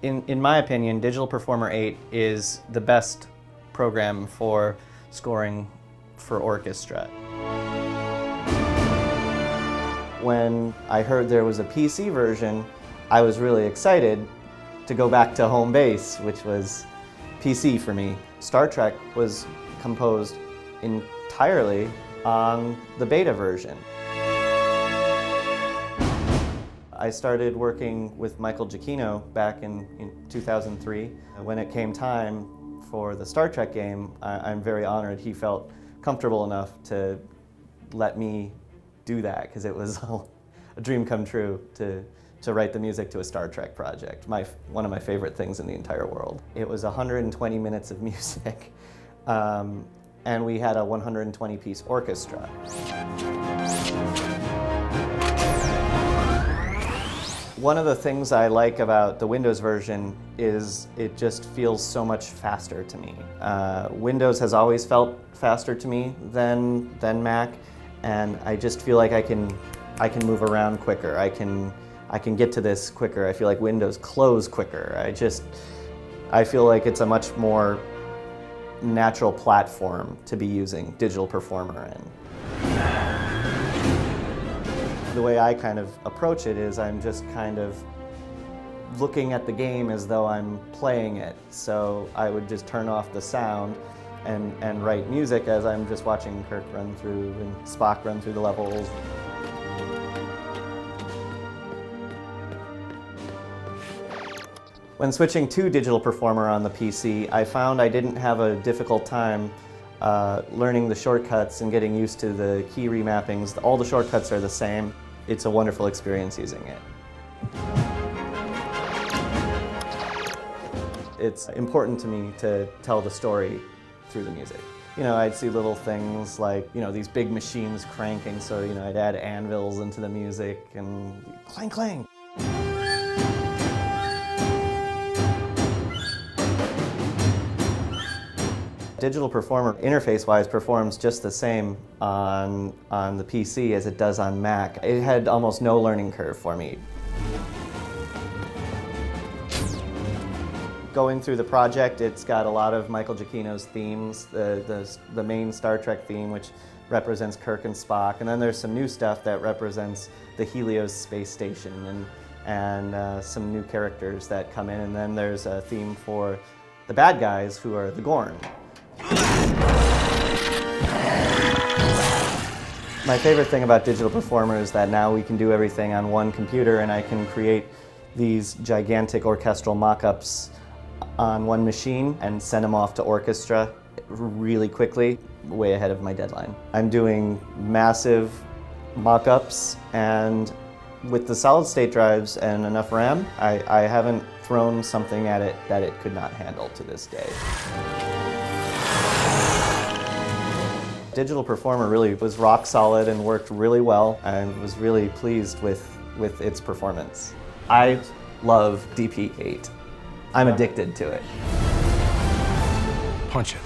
In my opinion, Digital Performer 8 is the best program for scoring for orchestra. When I heard there was a PC version, I was really excited to go back to home base, which was PC for me. Star Trek was composed entirely on the beta version. I started working with Michael Giacchino back in 2003. When it came time for the Star Trek game, I'm very honored he felt comfortable enough to let me do that, because it was a dream come true to write the music to a Star Trek project, one of my favorite things in the entire world. It was 120 minutes of music, and we had a 120-piece orchestra. One of the things I like about the Windows version is it just feels so much faster to me. Windows has always felt faster to me than Mac, and I just feel like I can move around quicker. I can get to this quicker. I feel like Windows close quicker. I feel like it's a much more natural platform to be using Digital Performer in. The way I kind of approach it is I'm just kind of looking at the game as though I'm playing it. So I would just turn off the sound and write music as I'm just watching Kirk run through and Spock run through the levels. When switching to Digital Performer on the PC, I found I didn't have a difficult time learning the shortcuts and getting used to the key remappings. All the shortcuts are the same. It's a wonderful experience using it. It's important to me to tell the story through the music. You know, I'd see little things like, you know, these big machines cranking, so, you know, I'd add anvils into the music and clang, clang. Digital Performer, interface-wise, performs just the same on the PC as it does on Mac. It had almost no learning curve for me. Going through the project, it's got a lot of Michael Giacchino's themes, the main Star Trek theme, which represents Kirk and Spock, and then there's some new stuff that represents the Helios space station and some new characters that come in, and then there's a theme for the bad guys, who are the Gorn. My favorite thing about Digital Performer is that now we can do everything on one computer, and I can create these gigantic orchestral mock-ups on one machine and send them off to orchestra really quickly, way ahead of my deadline. I'm doing massive mock-ups, and with the solid-state drives and enough RAM, I haven't thrown something at it that it could not handle to this day. Digital Performer really was rock solid and worked really well. I was really pleased with its performance. I love DP8. I'm addicted to it. Punch it.